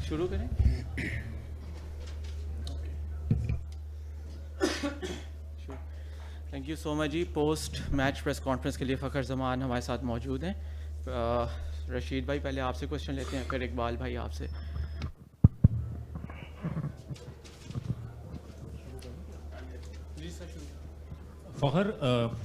शुरू करें? Thank you so much ji. Post match press conference के लिए फ़खर जमान हमारे साथ मौजूद हैं। रशीद भाई पहले आपसे क्वेश्चन लेते हैं, फिर इकबाल भाई आपसे। Fakhar,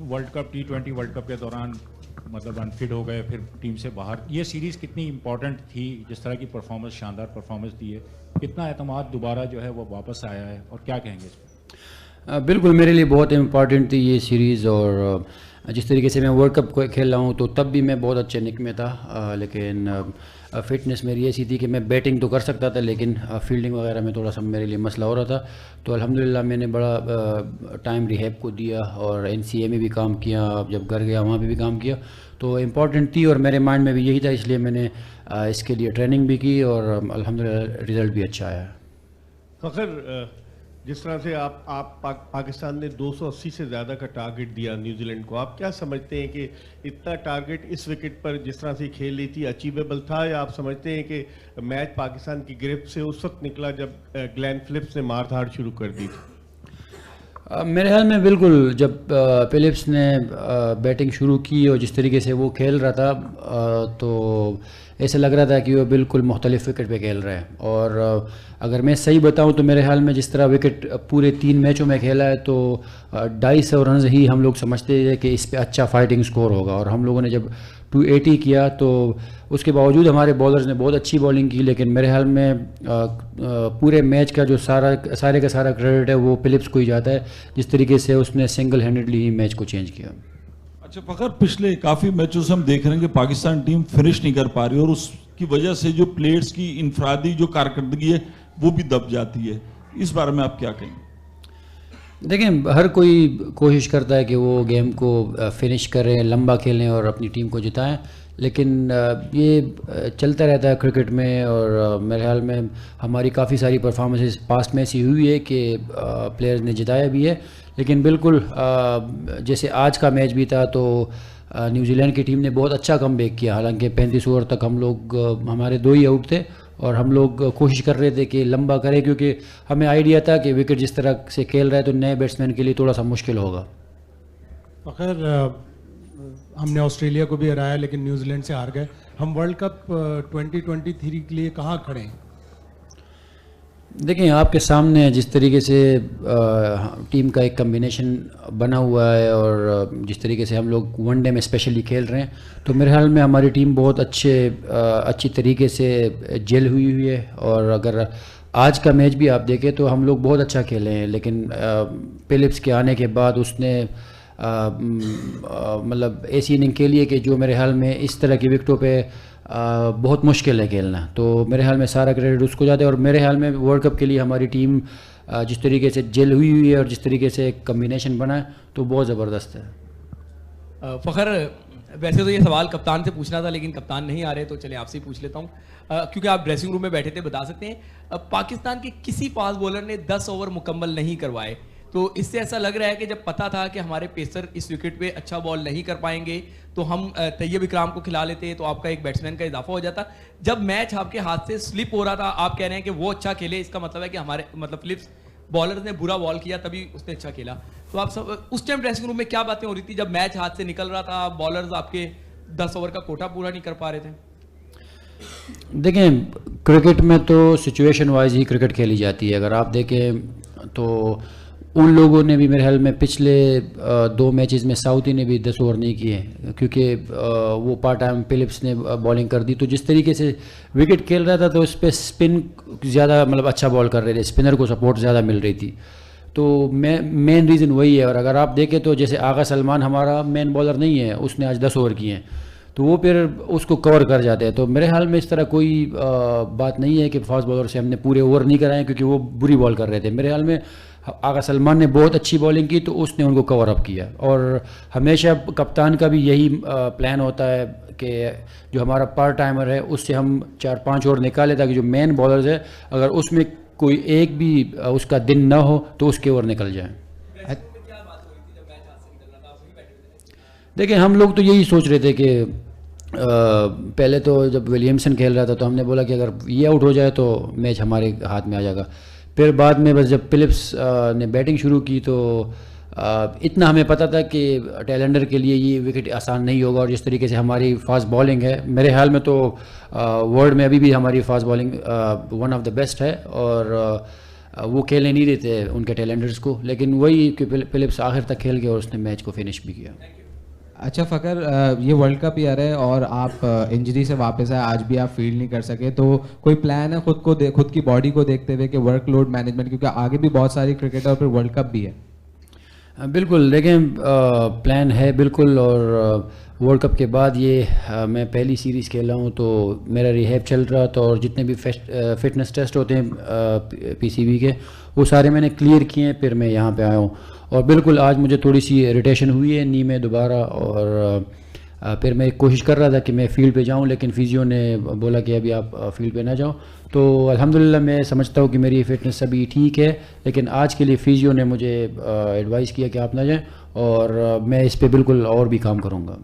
world cup T20 world cup के दौरान मतलब अनफिट हो गए, फिर टीम से बाहर। ये सीरीज़ कितनी इम्पोर्टेंट थी? जिस तरह की परफॉर्मेंस, शानदार परफॉर्मेंस दी है, कितना एतमाद दोबारा जो है वो वापस आया है, और क्या कहेंगे इस पर? बिल्कुल मेरे लिए बहुत इम्पॉर्टेंट थी ये सीरीज़, और जिस तरीके से मैं वर्ल्ड कप को खेल रहा हूँ तो तब भी मैं बहुत अच्छे निक में था, लेकिन फ़िटनेस मेरी ऐसी थी कि मैं बैटिंग तो कर सकता था, लेकिन फील्डिंग वगैरह में थोड़ा सा मेरे लिए मसला हो रहा था। तो अल्हम्दुलिल्लाह मैंने बड़ा टाइम रिहैब को दिया, और NCA में भी काम किया, जब घर गया वहाँ भी काम किया। तो इम्पॉर्टेंट थी और मेरे माइंड में भी यही था, इसलिए मैंने इसके लिए ट्रेनिंग भी की, और अल्हम्दुलिल्लाह रिज़ल्ट भी अच्छा आया। फ़खर, जिस तरह से पाकिस्तान ने 280 से ज़्यादा का टारगेट दिया न्यूजीलैंड को, आप क्या समझते हैं कि इतना टारगेट इस विकेट पर जिस तरह से खेल रही थी अचीवेबल था, या आप समझते हैं कि मैच पाकिस्तान की गिरफ्त से उस वक्त निकला जब ग्लेन फिलिप्स ने मार धाड़ शुरू कर दी थी? मेरे ख्याल में बिल्कुल, जब फिलिप्स ने बैटिंग शुरू की और जिस तरीके से वो खेल रहा था, तो ऐसा लग रहा था कि वो बिल्कुल मुख्तलिफ विकेट पे खेल रहा है। और अगर मैं सही बताऊं तो मेरे ख्याल में जिस तरह विकेट पूरे 3 मैचों में खेला है, तो 250 रन ही हम लोग समझते थे कि इस पे अच्छा फाइटिंग स्कोर होगा, और हम लोगों ने जब 280 किया तो उसके बावजूद हमारे बॉलर्स ने बहुत अच्छी बॉलिंग की। लेकिन मेरे ख्याल में पूरे मैच का जो सारे का सारा क्रेडिट है वो फिलिप्स को ही जाता है, जिस तरीके से उसने सिंगल हैंडेडली ही मैच को चेंज किया। अच्छा फ़खर, पिछले काफ़ी मैचों से हम देख रहे हैं कि पाकिस्तान टीम फिनिश नहीं कर पा रही, और उसकी वजह से जो प्लेयर्स की इनफरादी जो कारकर्दगी है वो भी दब जाती है। इस बारे में आप क्या कहेंगे? देखें, हर कोई कोशिश करता है कि वो गेम को फिनिश करें, लंबा खेलें और अपनी टीम को जिताएं, लेकिन ये चलता रहता है क्रिकेट में। और मेरे ख्याल में हमारी काफ़ी सारी परफॉर्मेंसेस पास्ट में ऐसी हुई है कि प्लेयर्स ने जिताया भी है। लेकिन बिल्कुल जैसे आज का मैच भी था, तो न्यूजीलैंड की टीम ने बहुत अच्छा कमबैक किया। हालांकि 35 ओवर तक हम लोग हमारे 2 ही आउट थे, और हम लोग कोशिश कर रहे थे कि लंबा करें, क्योंकि हमें आइडिया था कि विकेट जिस तरह से खेल रहा है तो नए बैट्समैन के लिए थोड़ा सा मुश्किल होगा। फ़खर, हमने ऑस्ट्रेलिया को भी हराया लेकिन न्यूजीलैंड से हार गए। हम वर्ल्ड कप 2023 के लिए कहाँ खड़े हैं? देखें, आपके सामने जिस तरीके से टीम का एक कम्बिनेशन बना हुआ है, और जिस तरीके से हम लोग वनडे में स्पेशली खेल रहे हैं, तो मेरे ख्याल में हमारी टीम बहुत अच्छी तरीके से जेल हुई है। और अगर आज का मैच भी आप देखें तो हम लोग बहुत अच्छा खेले हैं, लेकिन फिलिप्स के आने के बाद उसने मतलब ऐसी इनिंग खेली है कि जो मेरे ख्याल में इस तरह की विकेटों पे बहुत मुश्किल है खेलना। तो मेरे ख्याल में सारा क्रेडिट उसको जाता है, और मेरे ख्याल में वर्ल्ड कप के लिए हमारी टीम जिस तरीके से जेल हुई है और जिस तरीके से एक कम्बिनेशन बना है, तो बहुत ज़बरदस्त है। फ़खर, वैसे तो ये सवाल कप्तान से पूछना था, लेकिन कप्तान नहीं आ रहे, तो चले आपसे ही पूछ लेता हूँ, क्योंकि आप ड्रेसिंग रूम में बैठे थे, बता सकते हैं पाकिस्तान के किसी फास्ट बॉलर ने 10 ओवर मुकम्मल नहीं करवाए। तो इससे ऐसा लग रहा है कि जब पता था कि हमारे पेसर इस विकेट पे अच्छा बॉल नहीं कर पाएंगे, तो हम तैयब इकराम को खिला लेते, तो आपका एक बैट्समैन का इजाफा हो जाता। जब मैच आपके हाथ से स्लिप हो रहा था, आप कह रहे हैं कि वो अच्छा खेले, इसका मतलब है कि हमारे फिलिप्स बॉलर ने बुरा बॉल किया तभी उसने अच्छा खेला। तो आप सब उस टाइम ड्रेसिंग रूम में क्या बातें हो रही थी जब मैच हाथ से निकल रहा था, बॉलर्स आपके 10 ओवर का कोटा पूरा नहीं कर पा रहे थे? देखें, क्रिकेट में तो सिचुएशन वाइज ही क्रिकेट खेली जाती है। अगर आप देखें तो उन लोगों ने भी मेरे ख्याल में पिछले 2 मैचेस में साउथी ने भी 10 ओवर नहीं किए, क्योंकि वो पार्ट टाइम फिलिप्स ने बॉलिंग कर दी। तो जिस तरीके से विकेट खेल रहा था तो उस पर स्पिन ज़्यादा मतलब अच्छा बॉल कर रहे थे, स्पिनर को सपोर्ट ज़्यादा मिल रही थी। तो मेन रीज़न वही है। और अगर आप देखें तो जैसे आगा सलमान हमारा मेन बॉलर नहीं है, उसने आज 10 ओवर किए हैं, तो वो फिर उसको कवर कर जाते हैं। तो मेरे ख्याल में इस तरह कोई बात नहीं है कि फास्ट बॉलर से हमने पूरे ओवर नहीं कराए, क्योंकि वो बुरी बॉल कर रहे थे। मेरे ख्याल में आगा सलमान ने बहुत अच्छी बॉलिंग की, तो उसने उनको कवर अप किया। और हमेशा कप्तान का भी यही प्लान होता है कि जो हमारा पार्ट टाइमर है उससे हम 4-5 ओवर निकालें, ताकि जो मेन बॉलर्स है अगर उसमें कोई एक भी उसका दिन ना हो तो उसके ओवर निकल जाए। देखिए, हम लोग तो यही सोच रहे थे कि पहले तो जब विलियमसन खेल रहा था तो हमने बोला कि अगर ये आउट हो जाए तो मैच हमारे हाथ में आ जाएगा। फिर बाद में बस जब फिलिप्स ने बैटिंग शुरू की तो इतना हमें पता था कि टेलेंडर के लिए ये विकेट आसान नहीं होगा, और जिस तरीके से हमारी फास्ट बॉलिंग है, मेरे ख्याल में तो वर्ल्ड में अभी भी हमारी fast bowling one of the best है, और वो खेलने नहीं देते उनके टेलेंडर्स को, लेकिन वही कि फिलिप्स आखिर तक खेल गया और उसने मैच को फिनिश भी किया। अच्छा फ़खर, ये वर्ल्ड कप ईयर है और आप इंजरी से वापस आए, आज भी आप फील्ड नहीं कर सके, तो कोई प्लान है खुद की बॉडी को देखते हुए कि वर्कलोड मैनेजमेंट, क्योंकि आगे भी बहुत सारी क्रिकेट और फिर वर्ल्ड कप भी है? बिल्कुल, देखें प्लान है बिल्कुल, और वर्ल्ड कप के बाद ये मैं पहली सीरीज़ खेल रहा हूँ तो मेरा रिहैब चल रहा था, और जितने भी फिटनेस टेस्ट होते हैं पीसीबी के वो सारे मैंने क्लियर किए हैं, फिर मैं यहाँ पे आया हूँ। और बिल्कुल आज मुझे थोड़ी सी इरिटेशन हुई है नी में दोबारा, और फिर मैं कोशिश कर रहा था कि मैं फील्ड पे जाऊं, लेकिन फिजियो ने बोला कि अभी आप फील्ड पे ना जाओ। तो अल्हम्दुलिल्लाह मैं समझता हूं कि मेरी फ़िटनेस अभी ठीक है, लेकिन आज के लिए फिजियो ने मुझे एडवाइस किया कि आप ना जाएं, और मैं इस पे बिल्कुल और भी काम करूंगा।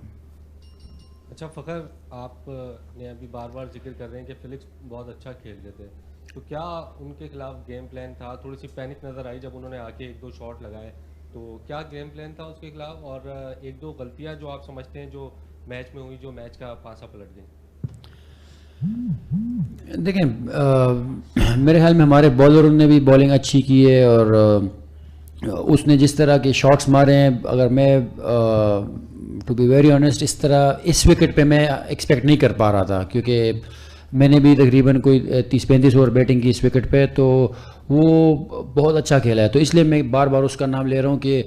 अच्छा फ़खर, आपने अभी बार बार जिक्र कर रहे हैं कि फिलिप्स बहुत अच्छा खेल रहे थे, तो क्या उनके खिलाफ गेम प्लान था? थोड़ी सी पैनिक नज़र आई जब उन्होंने आके 1-2 शॉट लगाए, तो क्या गेम प्लान था उसके खिलाफ? और 1-2 गलतियां जो आप समझते हैं जो मैच में हुई, जो मैच का पासा पलट गई? देखें मेरे ख्याल में हमारे बॉलरों ने भी बॉलिंग अच्छी की है, और उसने जिस तरह के शॉट्स मारे हैं, अगर मैं टू बी वेरी ऑनेस्ट इस तरह इस विकेट पे मैं एक्सपेक्ट नहीं कर पा रहा था, क्योंकि मैंने भी तकरीबन कोई 30-35 ओवर बैटिंग की इस विकेट पे, तो वो बहुत अच्छा खेला है। तो इसलिए मैं बार बार उसका नाम ले रहा हूँ कि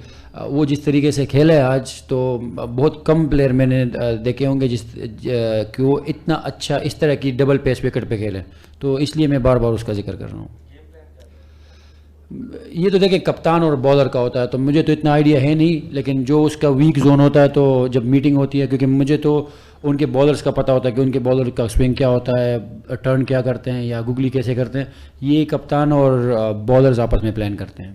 वो जिस तरीके से खेला है आज, तो बहुत कम प्लेयर मैंने देखे होंगे कि वो इतना अच्छा इस तरह की डबल पेस विकेट पे खेले, तो इसलिए मैं बार बार उसका जिक्र कर रहा हूँ। ये तो देखें कप्तान और बॉलर का होता है, तो मुझे तो इतना आइडिया है नहीं, लेकिन जो उसका वीक जोन होता है तो जब मीटिंग होती है, क्योंकि मुझे तो उनके बॉलर्स का पता होता है कि उनके बॉलर का स्विंग क्या होता है, टर्न क्या करते हैं या गुगली कैसे करते हैं, ये कप्तान और बॉलर्स आपस में प्लान करते हैं।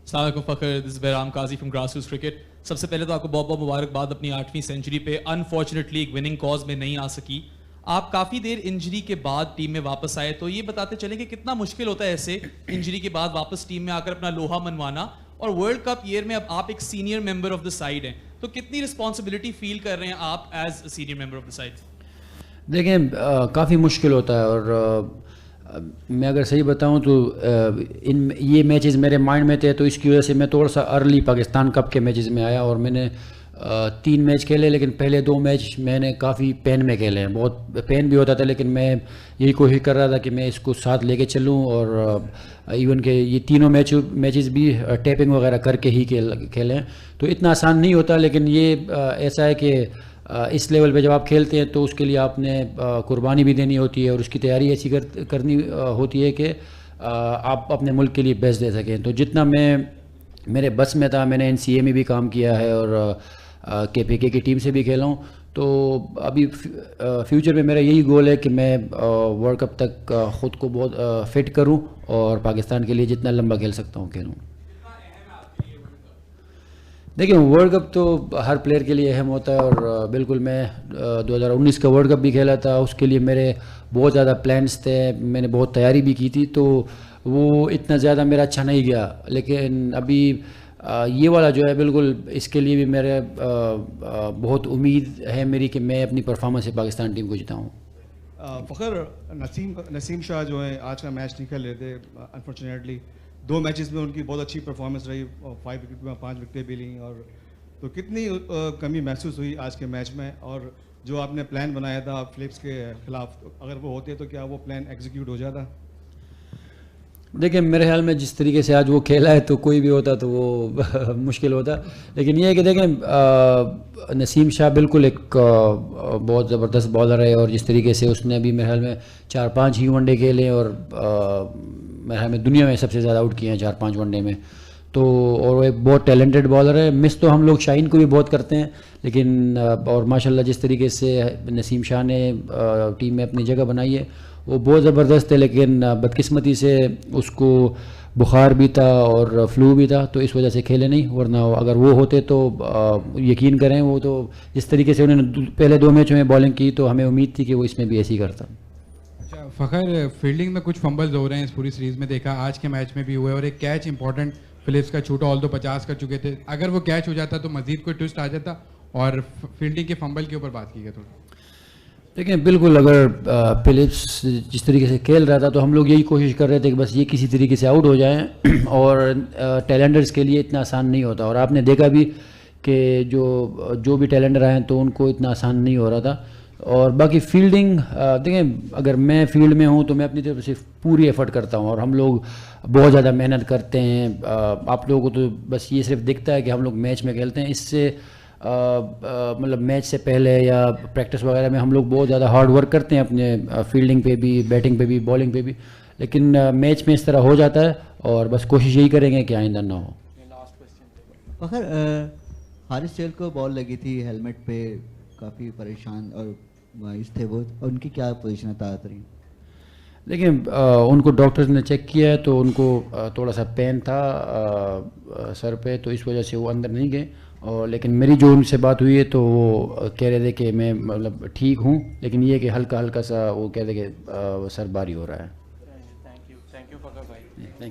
अस्सलाम वालेकुम Fakhar, this is Bairam Kazi from grassroots cricket. सबसे पहले तो आपको बहुत बहुत मुबारकबाद अपनी 8वीं सेंचुरी पे। अनफॉर्चुनेटली एक विनिंग कॉज में नहीं आ सकी। आप काफ़ी देर इंजरी के बाद टीम में वापस आए, तो ये बताते चले कि कितना मुश्किल होता है ऐसे इंजरी के बाद वापस टीम में आकर अपना लोहा मनवाना, और वर्ल्ड कप ईयर में अब आप एक senior member of the side हैं, तो कितनी रिस्पॉन्सिबिलिटी फील कर रहे हैं आप as senior member of the side? देखें काफ़ी मुश्किल होता है, और मैं अगर सही बताऊं तो ये मैचेस मेरे माइंड में थे, तो इसकी वजह से मैं थोड़ा सा अर्ली पाकिस्तान कप के मैचेस में आया, और मैंने 3 मैच खेले, लेकिन पहले 2 मैच मैंने काफ़ी पेन में खेले हैं, बहुत पेन भी होता था, लेकिन मैं यही कोशिश कर रहा था कि मैं इसको साथ लेके चलूं, और इवन के ये तीनों मैचेस भी टैपिंग वगैरह करके ही खेले हैं, तो इतना आसान नहीं होता, लेकिन ये ऐसा है कि इस लेवल पे जब आप खेलते हैं तो उसके लिए आपने कुर्बानी भी देनी होती है, और उसकी तैयारी ऐसी करनी होती है कि आप अपने मुल्क के लिए बेस्ट दे सकें। तो जितना मेरे बस में था, मैंने NCA में भी काम किया है और KPK की टीम से भी खेला हूँ, तो अभी फ्यूचर में मेरा यही गोल है कि मैं वर्ल्ड कप तक ख़ुद को बहुत फिट करूँ और पाकिस्तान के लिए जितना लंबा खेल सकता हूँ खेलूँ। देखिए वर्ल्ड कप तो हर प्लेयर के लिए अहम होता है, और बिल्कुल मैं 2019 का वर्ल्ड कप भी खेला था, उसके लिए मेरे बहुत ज़्यादा प्लान्स थे, मैंने बहुत तैयारी भी की थी, तो वो इतना ज़्यादा मेरा अच्छा नहीं गया, लेकिन अभी ये वाला जो है बिल्कुल इसके लिए भी मेरे बहुत उम्मीद है मेरी कि मैं अपनी परफॉर्मेंस से पाकिस्तान टीम को जिताऊँ। फ़खर, नसीम शाह जो है आज का मैच नहीं खेल रहे थे अनफॉर्चुनेटली, 2 मैचेस में उनकी बहुत अच्छी परफॉर्मेंस रही, 5 विकेट में 5 विकेटें भी लीं, और तो कितनी कमी महसूस हुई आज के मैच में, और जो आपने प्लान बनाया था फिलिप्स के खिलाफ, अगर वो होते तो क्या वो प्लान एग्जीक्यूट हो जाता? देखिए मेरे ख्याल में जिस तरीके से आज वो खेला है तो कोई भी होता तो वो मुश्किल होता, लेकिन ये है कि देखें नसीम शाह बिल्कुल एक बहुत ज़बरदस्त बॉलर है, और जिस तरीके से उसने अभी मेरे ख्याल में 4-5 ही वनडे खेले, और मेरे ख्याल में दुनिया में सबसे ज़्यादा आउट किए हैं 4-5 वनडे में, तो और वो एक बहुत टैलेंटेड बॉलर है। मिस तो हम लोग शाहीन को भी बहुत करते हैं, लेकिन और माशाल्लाह जिस तरीके से नसीम शाह ने टीम में अपनी जगह बनाई है वो बहुत ज़बरदस्त है, लेकिन बदकिस्मती से उसको बुखार भी था और फ्लू भी था, तो इस वजह से खेले नहीं, वरना अगर वो होते तो यकीन करें वो तो जिस तरीके से उन्होंने पहले 2 मैचों में बॉलिंग की तो हमें उम्मीद थी कि वो इसमें भी ऐसे ही करता। अच्छा फ़खर, फील्डिंग में कुछ फंबल्स हो रहे हैं इस पूरी सीरीज़ में, देखा आज के मैच में भी हुए, और एक कैच इंपॉर्टेंट फिलिप्स का छूटा, ऑल दो 50 कर चुके थे, अगर वो कैच हो जाता तो मजीद कोई ट्विस्ट आ जाता। और फील्डिंग के फंबल के ऊपर बात की गई थोड़ी। देखिए बिल्कुल, अगर फिलिप्स जिस तरीके से खेल रहा था तो हम लोग यही कोशिश कर रहे थे कि बस ये किसी तरीके से आउट हो जाएं, और टैलेंडर्स के लिए इतना आसान नहीं होता, और आपने देखा भी कि जो भी टैलेंडर आए तो उनको इतना आसान नहीं हो रहा था। और बाकी फील्डिंग देखें, अगर मैं फील्ड में हूँ तो मैं अपनी तरफ से पूरी एफर्ट करता हूँ, और हम लोग बहुत ज़्यादा मेहनत करते हैं। आप लोगों को तो बस ये सिर्फ दिखता है कि हम लोग मैच में खेलते हैं, इससे मतलब मैच से पहले या प्रैक्टिस वगैरह में हम लोग बहुत ज़्यादा हार्ड वर्क करते हैं अपने फील्डिंग पे भी, बैटिंग पे भी, बॉलिंग पे भी, लेकिन मैच में इस तरह हो जाता है, और बस कोशिश यही करेंगे कि आइंदा ना हो। फ़खर, हारिस गेल को बॉल लगी थी हेलमेट पे, काफ़ी परेशान और मायूस थे वो, उनकी क्या पोजीशन है तातरी? देखिए उनको डॉक्टर्स ने चेक किया है तो उनको थोड़ा सा पेन था सर पे, तो इस वजह से वो अंदर नहीं गए। और लेकिन मेरी जो उनसे बात हुई है तो वो कह रहे थे कि मैं मतलब ठीक हूँ, लेकिन ये कि हल्का हल्का सा वो कह रहे कि सर भारी हो रहा है। थैंक यू फ़खर भाई।